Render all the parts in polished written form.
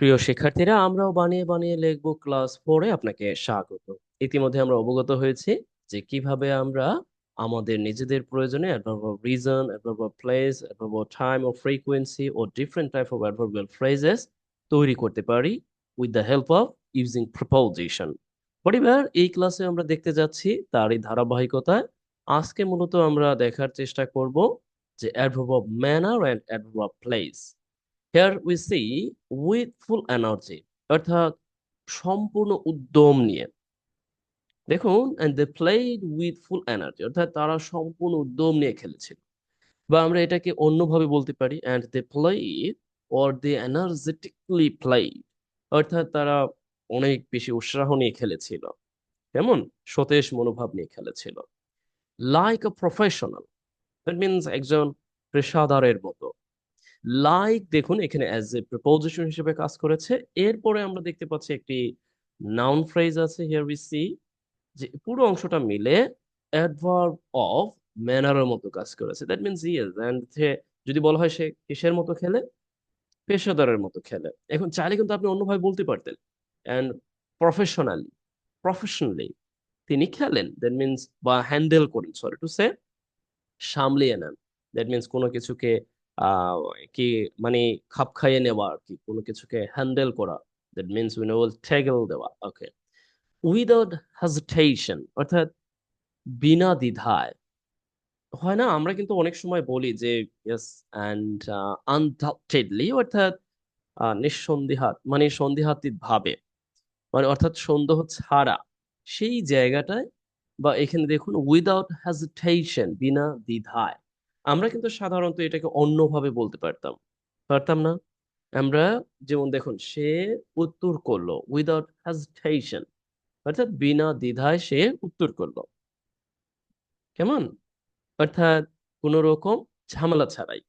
প্রিয় শিক্ষার্থীরা, আমরাও বানিয়ে বানিয়ে লিখব ক্লাস 4-এ আপনাকে স্বাগত। ইতিমধ্যে আমরা অবগত হয়েছি যে কিভাবে আমরা আমাদের নিজেদের প্রয়োজনে adverb of reason, adverb of place, adverb of time ও ফ্রিকোয়েন্সি ও different type of adverbial phrases তৈরি করতে পারি with the help of using preposition. পরিবার এই ক্লাসে আমরা দেখতে যাচ্ছি তারই ধারাবাহিকতায় আজকে মূলত আমরা দেখার চেষ্টা করব যে adverb of manner and adverb of place. Here we see with full energy, অর্থাৎ সম্পূর্ণ উদ্যম নিয়ে। দেখুন, and they played with full energy, অর্থাৎ তারা সম্পূর্ণ উদ্যম নিয়ে খেলেছিল। বা আমরা এটাকে অন্যভাবে বলতে পারি and they played or they energetically played, অর্থাৎ তারা অনেক বেশি উৎসাহ নিয়ে খেলেছিল। কেমন? সতেজ মনোভাব নিয়ে খেলেছিল। Like a professional, that means একজন পেশাদারের মতো। লাইক দেখুন এখানে অ্যাজ এ প্রিপোজিশন হিসেবে কাজ করেছে। এরপরে আমরা দেখতে পাচ্ছি একটি নাউন ফ্রেজ আছে। হিয়ার উই সি যে পুরো অংশটা মিলে অ্যাডভার্ব অফ ম্যানারের মতো কাজ করেছে। দ্যাট মিনস ইয়েস এন্ড সে যদি বলা হয় সে কিসের মতো খেলে, পেশাদারের মতো খেলে। এখন চাইলে কিন্তু আপনি অন্যভাবে বলতে পারতেন এন্ড প্রফেশনালি, প্রফেশনালি তিনি খেলেন। দ্যাট মিনস বা হ্যান্ডেল করেন, সরি টু সে, সামলিয়ে নেন। দ্যাট মিনস কোনো কিছুকে আহ কি মানে খাপ খাইয়ে নেওয়া আর কি, কোনো কিছুকে হ্যান্ডেল করা। দ্যাট মিনস উই উইল ট্যাগল দেওয়া। ওকে, উইদাউট হেজিটেশন, অর্থাৎ বিনা দ্বিধায়। হয় না, আমরা কিন্তু অনেক সময় বলি যে ইয়েস অ্যান্ড আনডাউটেডলি, অর্থাৎ নিঃসন্দেহা মানে সন্দেহাতীত ভাবে, মানে অর্থাৎ সন্দেহ ছাড়া, সেই জায়গাটায়। বা এখানে দেখুন উইদাউট হেজিটেশন, বিনা দ্বিধায়। আমরা কিন্তু সাধারণত এটাকে অন্যভাবে বলতে পারতাম, পারতাম না? আমরা যেমন দেখুন, সে উত্তর করলো উইদাউট হেজিটেশন, অর্থাৎ বিনা দ্বিধায় সে উত্তর করলো। কেমন? অর্থাৎ কোনো রকম ঝামেলা ছাড়াই।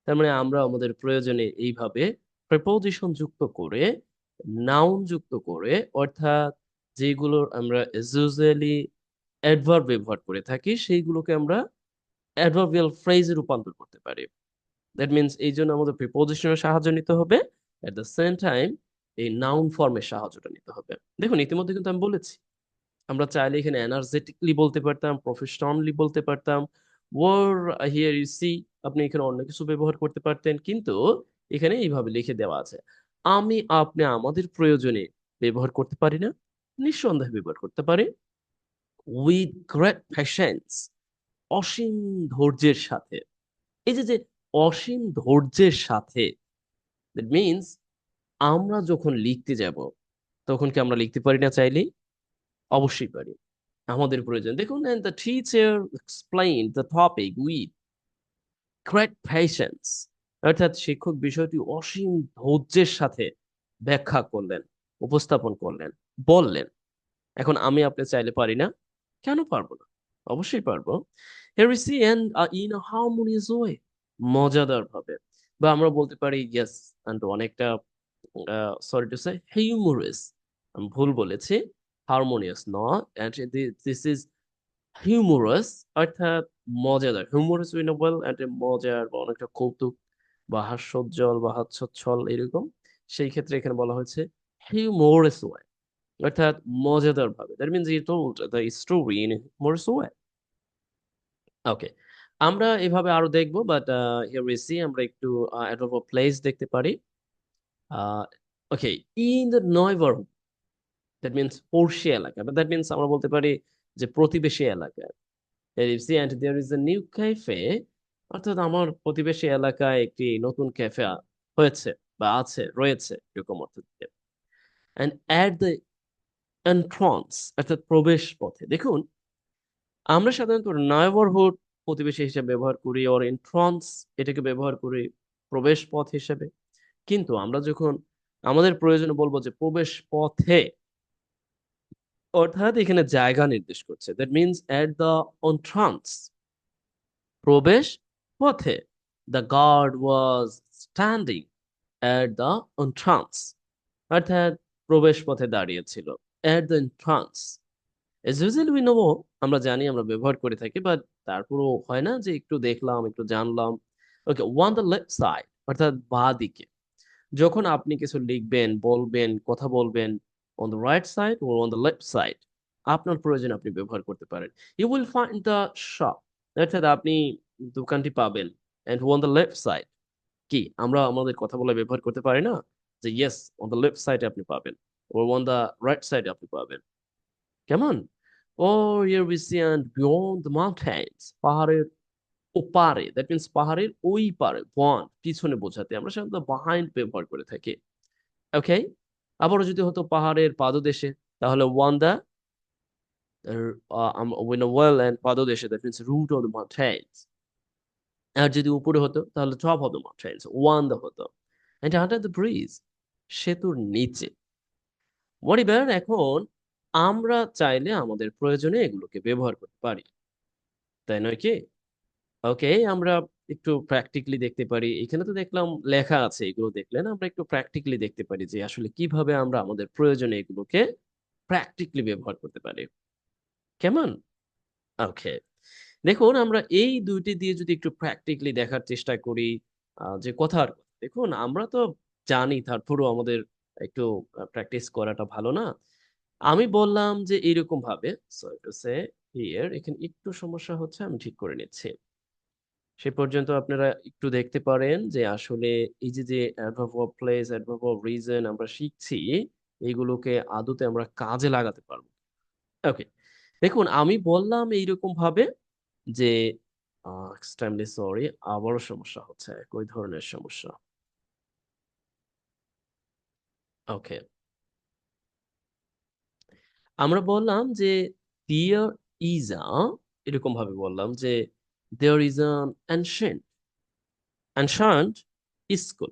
তার মানে আমরা আমাদের প্রয়োজনে এইভাবে প্রিপোজিশন যুক্ত করে, নাউন যুক্ত করে, অর্থাৎ যেগুলোর আমরা ইউজুয়ালি অ্যাডভার্ব ব্যবহার করে থাকি সেইগুলোকে আমরা অ্যাডভার্বিয়াল ফ্রেজে রূপান্তর করতে পারি। দ্যাট মিনস এই জন্য আমাদের প্রিপোজিশনের সাহায্য নিতে হবে, এট দ্য সেম টাইম এই নাউন ফর্মের সাহায্যটা নিতে হবে। দেখুন ইতিমধ্যে কিন্তু আমি বলেছি আমরা চাইলে এখানে এনার্জেটিকলি বলতে পারতাম, প্রফেশনালি বলতে পারতাম, ওর হিয়ার ইউ সি, আপনি এখানে অন্য কিছু ব্যবহার করতে পারতেন, কিন্তু এখানে এইভাবে লিখে দেওয়া আছে। আমি আপনি আমাদের প্রয়োজনে ব্যবহার করতে পারি না? নিঃসন্দেহে ব্যবহার করতে পারি উইথ গ্রেট পেশেন্স, অসীম ধৈর্যের সাথে। এই যে যে অসীম ধৈর্যের সাথে, দ্যাট মিনস আমরা যখন লিখতে যাব তখন কি আমরা লিখতে পারি না চাইলেই? অবশ্যই পারি। আমাদের প্রয়োজন দেখুন, and the teacher explained the topic with great patience, অর্থাৎ শিক্ষক বিষয়টি অসীম ধৈর্যের সাথে ব্যাখ্যা করলেন, উপস্থাপন করলেন, বললেন। এখন আমি আপনি চাইলে পারি না? কেন পারবো না? অবশ্যই পারবো। Here we see and in a harmonious way, মজাদার ভাবে। বা আমরা বলতে পারি yes and অনেকটা সরি টু সে হিউমোরাস। আমি ভুল বলেছি, harmonious not, and this is হিউমোরাস, অর্থাৎ মজাদার। হিউমোরাস উইনেবল একটা মজার বা অনেকটা কৌতুক বা হাস্যোজ্জ্বল বা হাস্যোচ্ছল এরকম। সেই ক্ষেত্রে এখানে বলা হয়েছে হিউমোরাস ওয়ে, অর্থাৎ মজাদার ভাবে। That means he told the story in humorous way. Okay, আমরা এভাবে আরো দেখবো, বাট হিয়ার উই সি আমরা একটু অ্যাডভার্ব অফ প্লেস দেখতে পারি। Okay, in the neighbourhood, that means পড়শি এলাকা, দ্যাট মিনস আমরা বলতে পারি যে প্রতিবেশী এলাকা। LFC and there is a new cafe, অর্থাৎ আমার প্রতিবেশী এলাকায় একটি নতুন ক্যাফে হয়েছে বা আছে, রয়েছে, এরকম অর্থ দিতে। and at the entrance, অর্থাৎ প্রবেশ পথে। দেখুন আমরা সাধারণত নেইবারহুড প্রতিবেশী হিসেবে ব্যবহার করি, ওর এন্ট্রান্স এটাকে ব্যবহার করি প্রবেশ পথ হিসেবে। কিন্তু আমরা যখন আমাদের প্রয়োজনে বলবো যে প্রবেশ পথে, অর্থাৎ এখানে জায়গা নির্দেশ করছে। That means at the entrance, প্রবেশ পথে। The guard was standing at the entrance, অর্থাৎ প্রবেশ পথে দাঁড়িয়েছিল। At the entrance as usually we know, আমরা জানি, আমরা ব্যবহার করে থাকি, বাট তারপরও হয় না যে একটু দেখলাম একটু জানলাম। ওকে, ওয়ান দ্য লেফট সাইড, অর্থাৎ বাঁ দিকে। যখন আপনি কিছু লিখবেন, বলবেন, কথা বলবেন on the right side or on the left side, আপনার প্রয়োজনে আপনি ব্যবহার করতে পারেন। You will find the shop, অর্থাৎ আপনি দোকানটি পাবেন। And on the left side, কি আমরা আমাদের কথা বলা ব্যবহার করতে পারি না? যে yes, on the left side এ আপনি পাবেন or on the right side এ আপনি পাবেন। কেমন? Or here we see and beyond the mountains, পাহাড়ের ওপারে, দ্যাট মিনস পাহাড়ের ওই পারে, beyond পিছনে বোঝাতে আমরা সাধারণত behind ব্যবহার করে থাকি। ওকে? আবারও যদি হতো পাহাড়ের পাদদেশে, তাহলে on the when a well and পাদদেশে, that means root of the mountains। আর যদি উপরে হতো তাহলে top of the mountains, on the হতো। and under the bridge, সেতুর নিচে। এবার এখন আমরা চাইলে আমাদের প্রয়োজনে এগুলোকে ব্যবহার করতে পারি। তাই নয় কি? ওকে, আমরা একটু প্র্যাকটিক্যালি দেখতে পারি। এখানে তো দেখলাম লেখা আছে, এগুলো দেখলেন। আমরা একটু প্র্যাকটিক্যালি দেখতে পারি যে আসলে কিভাবে আমরা আমাদের প্রয়োজনে এগুলোকে প্র্যাকটিক্যালি ব্যবহার করতে পারি। কেমন? ওকে। দেখুন আমরা এই ২ টি দিয়ে যদি একটু প্র্যাকটিক্যালি দেখার চেষ্টা করি, যে কথার কথা। দেখুন আমরা তো জানি তারপরেও আমাদের একটু প্র্যাকটিস করাটা ভালো না? আমি বললাম যে এইরকমভাবে, সরি টু সে হিয়ার, এখানে একটু সমস্যা হচ্ছে, আমি ঠিক করে নিচ্ছি। সে পর্যন্ত আপনারা একটু দেখতে পারেন যে আসলে এই যে adverb of place, adverb of reason আমরা শিখছি, এগুলোকে আদতে আমরা কাজে লাগাতে পারব। ওকে। দেখুন আমি বললাম এইরকমভাবে যে এক্সট্রিমলি সরি, আবারও সমস্যা হচ্ছে। একই ধরনের সমস্যা। ওকে। আমরা বললাম যে "There is a", এরকমভাবে বললাম যে "There is an ancient school",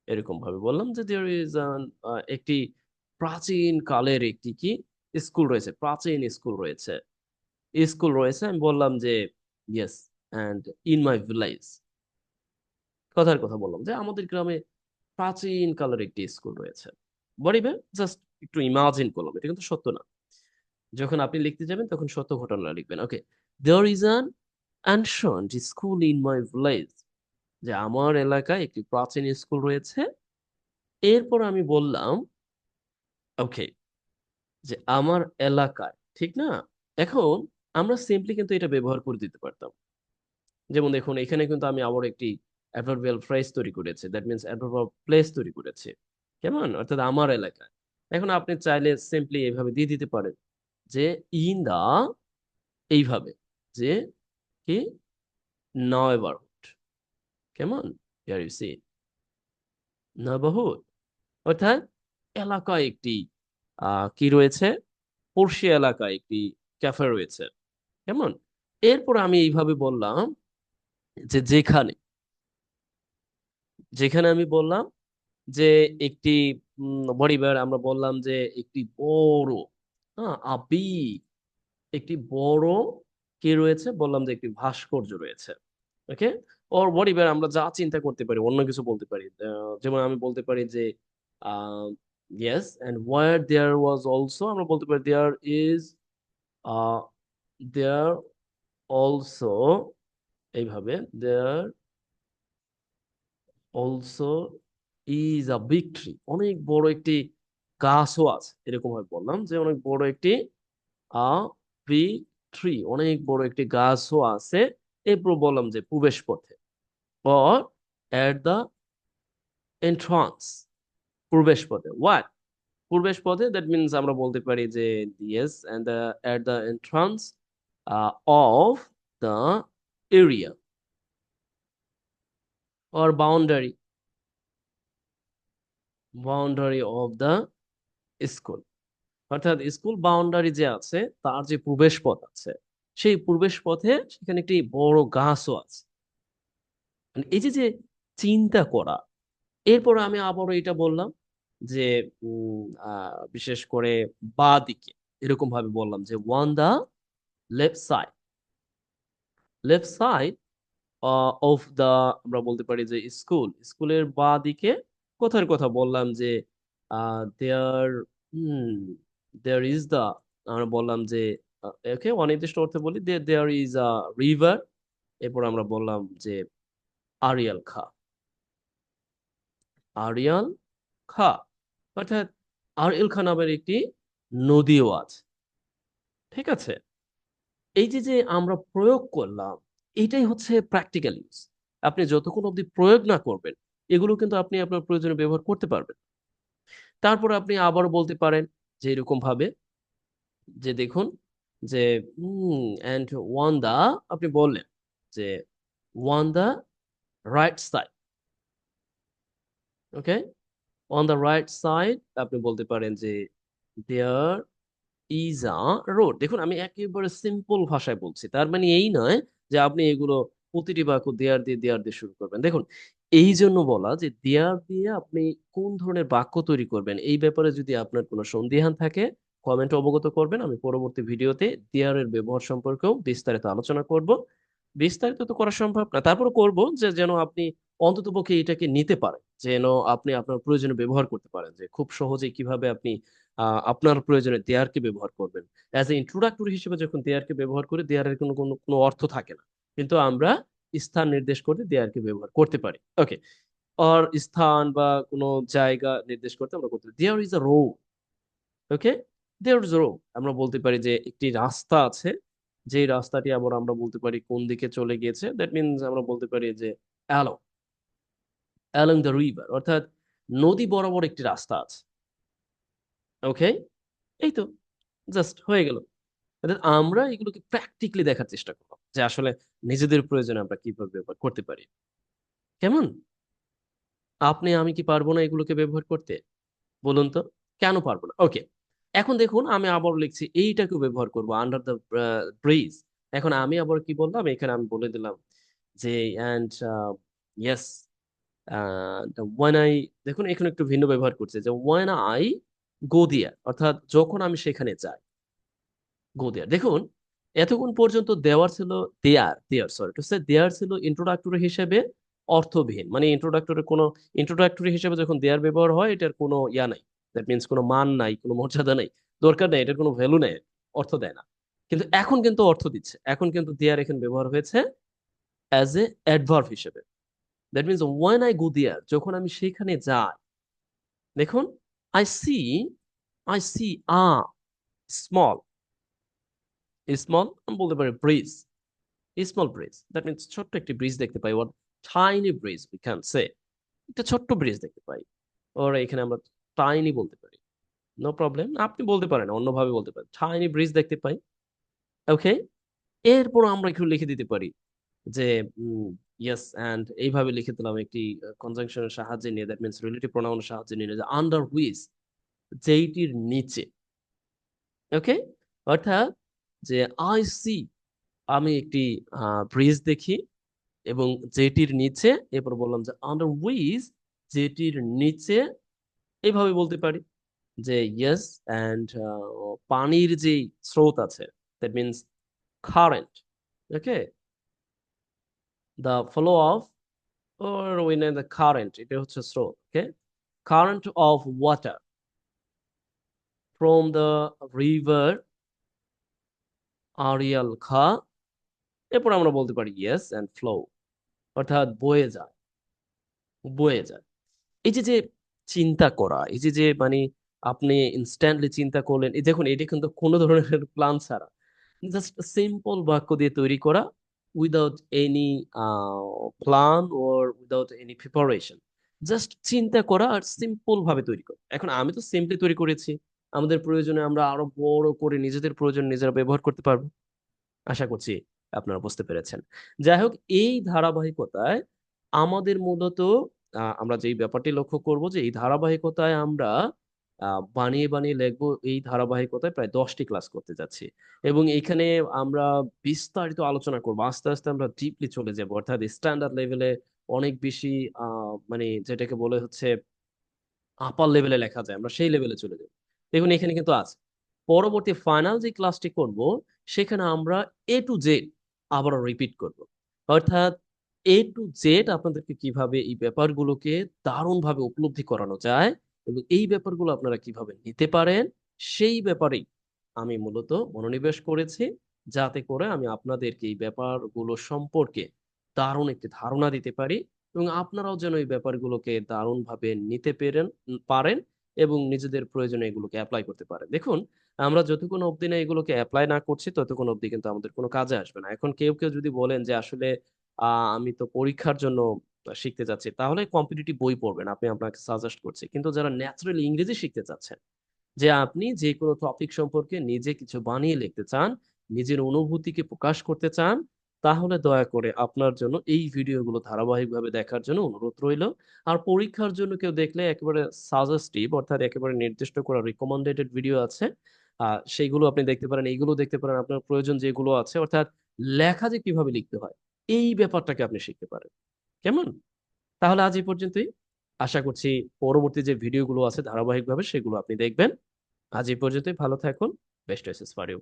এরকমভাবে বললাম যে "There is an", একটি প্রাচীন কালের একটি কি স্কুল রয়েছে, প্রাচীন স্কুল রয়েছে। স্কুল রয়েছে। আমি বললাম যে "Yes, and in my village", কথার কথা বললাম যে আমাদের গ্রামে প্রাচীন কালের একটি স্কুল রয়েছে। বডিবে জাস্ট একটু ইমাজিন করলাম। এটা কিন্তু সত্য না। যখন আপনি লিখতে যাবেন তখন সত্য ঘটনা লিখবেন। ওকে। "There is an ancient school in my village", যে আমার এলাকায় একটি প্রাচীন স্কুল রয়েছে। এরপর আমি বললাম ওকে, যে আমার এলাকায়, ঠিক না? এখন আমরা সিম্পলি কিন্তু এটা ব্যবহার করে দিতে পারতাম। যেমন দেখুন এখানে কিন্তু আমি আবার একটি অ্যাডভার্বিয়াল ফ্রেজ তৈরি করেছি। That means adverb of place তৈরি করেছি। কেমন? অর্থাৎ আমার এলাকায়। এখন আপনি চাইলে সিম্পলি এভাবে দিয়ে দিতে পারেন যে ইন দা, এইভাবে যে কি নয়বারহুড। কেমন? হিয়ার ইউ সি নয়বারহুড, অর্থাৎ এলাকায় একটি কি রয়েছে? পড়শি এলাকায় একটি ক্যাফে রয়েছে। কেমন? এরপর আমি এইভাবে বললাম যে যেখানে, যেখানে আমি বললাম যে একটি বডিবার, আমরা বললাম যে একটি বড়, আ একটি বড় কি রয়েছে? বললাম যে একটি ভাস্কর্য রয়েছে। ওকে? ওর বডিবার আমরা যা চিন্তা করতে পারি, অন্য কিছু বলতে পারি। যেমন আমি বলতে পারি যে uh yes, and where there was also, আমরা বলতে পারি there is, a there also, এইভাবে there also is a big tree, অনেক বড় একটি গাছও আছে। এরকমভাবে বললাম যে অনেক বড় একটি আ big tree, অনেক বড় একটি গাছও আছে। এরপর বললাম যে প্রবেশ পথে or at the entrance, প্রবেশ পথে। What? প্রবেশ পথে, that means আমরা বলতে পারি যে yes, and the at the entrance of the area or boundary of the school, অর্থাৎ স্কুল বাউন্ডারি যে আছে তার যে প্রবেশ পথ আছে, সেই প্রবেশ পথে সেখানে একটি বড় গাছও আছে। মানে এই যে চিন্তা করা। এরপর আমি আবারও এটা বললাম যে উম আ বিশেষ করে বাঁদিকে, এরকমভাবে বললাম যে on the left side, left side of the, আমরা বলতে পারি যে স্কুল, স্কুলের বাঁদিকে কোথার কথা বললাম যে there, hmm, there is the, আমরা বললাম যে ওকে অনির্দিষ্ট অর্থে বলি there is a river। এরপর আমরা বললাম যে আড়িয়াল খাঁ। আরিয়াল খা, অর্থাৎ আরিয়াল খা নামের একটি নদীও আছে। ঠিক আছে? এই যে, যে আমরা প্রয়োগ করলাম, এটাই হচ্ছে প্র্যাকটিক্যাল ইউজ। আপনি যতক্ষণ অব্দি প্রয়োগ না করবেন, এগুলো কিন্তু আপনি আপনার প্রয়োজনে ব্যবহার করতে পারবেন। তারপরে আপনি আবারও বলতে পারেন যে এরকমভাবে যে দেখুন যে অ্যান্ড ওয়ান্ডা আপনি বললেন যে Wanda right side, okay? On the right side আপনি বলতে পারেন যে দেয়ার ইজ আ রোড। দেখুন আমি একেবারে সিম্পল ভাষায় বলছি। তার মানে এই নয় যে আপনি এগুলো প্রতিটি বাক্য দেয়ার দিয়ে শুরু করবেন। দেখুন এইজন্য বলা যে দেয়ার দিয়ে আপনি কোন ধরনের বাক্য তৈরি করবেন এই ব্যাপারে যদি আপনার কোনো সন্দিহান থাকে কমেন্টে অবগত করবেন। আমি পরবর্তী ভিডিওতে দেয়ার এর ব্যবহার সম্পর্কেও বিস্তারিত আলোচনা করব। বিস্তারিত তো করা সম্ভব না। তারপরেও করব যে যেন আপনি অন্ততপক্ষে এটাকে নিতে পারেন। যেন আপনি আপনার প্রয়োজনে ব্যবহার করতে পারেন। যে খুব সহজেই কিভাবে আপনি আপনার প্রয়োজনে দেয়ারকে ব্যবহার করবেন। অ্যাজ এ ইন্ট্রোডাক্টরি হিসেবে যখন দেয়ারকে ব্যবহার করি, দেয়ারের কোনো অর্থ থাকে না। কিন্তু আমরা স্থান নির্দেশ করতে দেয়ারকে ব্যবহার করতে পারি। ওকে। অর স্থান বা কোনো জায়গা নির্দেশ করতে আমরা করতে পারি। There is a road. Okay? There is a road. আমরা বলতে পারি যে একটি রাস্তা আছে। যেই রাস্তাটি আবার আমরা বলতে পারি কোন দিকে চলে গিয়েছে। দ্যাট মিনস আমরা বলতে পারি যে অ্যালং, অ্যালং দ্য রিভার অর্থাৎ নদী বরাবর একটি রাস্তা আছে। ওকে? এই তো জাস্ট হয়ে গেল। অর্থাৎ আমরা এগুলোকে প্র্যাকটিক্যালি দেখার চেষ্টা করব। যে আসলে নিজেদের প্রয়োজনে আমরা কিভাবে ব্যবহার করতে পারি। কেমন? আপনি আমি কি পারব না এগুলোকে ব্যবহার করতে? বলুন তো? কেন পারব না? ওকে। এখন দেখুন আমি আবারও লিখছি এইটাকেও ব্যবহার করব আন্ডার দ্য ব্রিজ। এখন আমি আবার কি বললাম? এখানে আমি বলে দিলাম যে অ্যান্ড ইয়েস when I দেখুন এখানে একটু ভিন্ন ব্যবহার করছে যে when I go there অর্থাৎ যখন আমি সেখানে যাই। গো দেয়ার। দেখুন এতক্ষণ পর্যন্ত দেওয়ার ছিল দেয়ার সরি টু সে দেয়ার ছিল ইন্ট্রোডাক্টরি হিসেবে অর্থবিহীন। মানে ইন্ট্রোডাক্টরি হিসেবে যখন দেয়ার ব্যবহার হয় এটার কোনো ইয়া নাই। দ্যাট মিনস কোনো মান নাই, কোনো মর্যাদা নাই। দরকার নাই, এটার কোনো ভ্যালু নাই। অর্থ দেয় না। কিন্তু এখন কিন্তু অর্থ দিচ্ছে। এখন কিন্তু দেয়ার এখানে ব্যবহার হয়েছে অ্যাজ এ অ্যাডভার্ব হিসেবে। That means when I go there যখন আমি সেখানে যাই। দেখুন I see I see a small small আমি বলতে পারি bridge. Small bridge that means ছোট্ট একটি ব্রিজ দেখতে পাই what tiny bridge we can say একটা ছোট্ট ব্রিজ দেখতে পাই ওর এখানে আমরা টাইনি বলতে পারি নো প্রবলেম আপনি বলতে পারেন অন্যভাবে বলতে পারেন টাইনি ব্রিজ দেখতে পাই ওকে এরপর আমরা একটু লিখে দিতে পারি যে ইয়েস অ্যান্ড এইভাবে লিখে দিলাম একটি কনজাংশনের সাহায্যে নিয়ে দ্যাট মিনস রিলেটিভ প্রোনাউনের সাহায্যে নিয়ে যে আন্ডার হুইচ যেইটির নিচে ওকে অর্থাৎ যে আই সি আমি একটি ব্রিজ দেখি এবং যেটির নিচে এরপর বললাম যে আন্ডার হুইচ যেটির নিচে এইভাবে বলতে পারি যে ইয়েস অ্যান্ড পানির যে স্রোত আছে that means current okay the flow of or we name the current এটা হচ্ছে স্রোত okay current of water from the river Arial Khan এরপর আমরা বলতে পারি ইয়েস অ্যান্ড ফ্লো অর্থাৎ বয়ে যায় বয়ে যায় এই যে, যে চিন্তা করা, এই যে, যে মানে আপনি ইনস্ট্যান্টলি চিন্তা করলেন, এই দেখুন এটা কিন্তু কোন ধরনের প্ল্যান ছাড়া। জাস্ট সিম্পল বাক্য দিয়ে তৈরি করা উইথআউট এনি আ প্ল্যান ওর উইথআউট এনি প্রিপারেশন। জাস্ট চিন্তা করা আর সিম্পল ভাবে তৈরি করা। এখন আমি তো সিম্পলি তৈরি করেছি। আমাদের প্রয়োজনে আমরা আরো বড় করে নিজেদের প্রয়োজনে নিজেরা ব্যবহার করতে পারব। আশা করছি আপনারা বুঝতে পেরেছেন। যাই হোক এই ধারাবাহিকতায় আমাদের মূলত আমরা যেই ব্যাপারটি লক্ষ্য করব যে এই ধারাবাহিকতায় আমরা আ বানিয়ে লিখবো এই ধারাবাহিকতায় প্রায় ১০ টি ক্লাস করতে যাচ্ছি। এবং এইখানে আমরা বিস্তারিত আলোচনা করব। আস্তে আমরা ডিপলি চলে যাবো। অর্থাৎ স্ট্যান্ডার্ড লেভেলে অনেক বেশি আ মানে যেটাকে বলে হচ্ছে আপার লেভেলে লেখা যায়। আমরা সেই লেভেলে চলে যাব। দেখুন এখানে কিন্তু আছে। পরবর্তী ফাইনাল যে ক্লাসটি করব, সেখানে আমরা A to Z আবারও রিপিট করব। অর্থাৎ A to Z আপনাদেরকে কিভাবে এই ব্যাপারগুলোকে দারুণভাবে উপলব্ধি করানো যায় এবং এই ব্যাপারগুলো আপনারা কিভাবে নিতে পারেন, সেই ব্যাপারেই আমি মূলত মনোনিবেশ করেছি। যাতে করে আমি আপনাদেরকে এই ব্যাপারগুলো সম্পর্কে দারুণ একটি ধারণা দিতে পারি এবং আপনারাও যেন এই ব্যাপারগুলোকে দারুণভাবে নিতে পারেন এবং নিজেদের প্রয়োজনে এগুলোকে এপ্লাই করতে পারেন। দেখুন, আমরা যতক্ষণ অবধি না এগুলোকে এপ্লাই না করছি, ততক্ষণ অবধি কিন্তু আমাদের কোনো কাজে আসবে না। এখন কেউ যদি বলেন যে আসলে আমি তো পরীক্ষার জন্য শিখতে চাচ্ছি, তাহলে কম্পিটিটিভ বই পড়বেন। আপনাকে সাজেস্ট করছি। কিন্তু যারা ন্যাচারালি ইংরেজি শিখতে চাচ্ছেন, যে আপনি যেকোনো টপিক সম্পর্কে নিজে কিছু বানিয়ে লিখতে চান, নিজের অনুভূতিকে প্রকাশ করতে চান, তাহলে দয়া করে আপনার জন্য এই ভিডিওগুলো ধারাবাহিকভাবে দেখার জন্য অনুরোধ রইল। আর পরীক্ষার জন্য কেউ দেখলে একেবারে সাজেস্টিভ অর্থাৎ একেবারে নির্দিষ্ট করা রিকমেন্ডেড ভিডিও আছে। সেইগুলো আপনি দেখতে পারেন, এইগুলো দেখতে পারেন। আপনার প্রয়োজন যেগুলো আছে অর্থাৎ লেখা যে কিভাবে লিখতে হয়, এই ব্যাপারটাকে আপনি শিখতে পারেন। কেমন? তাহলে আজ এই পর্যন্তই। আশা করছি পরবর্তী যে ভিডিওগুলো আছে ধারাবাহিকভাবে সেগুলো আপনি দেখবেন। আজ এই পর্যন্তই। ভালো থাকুন। Best wishes for you.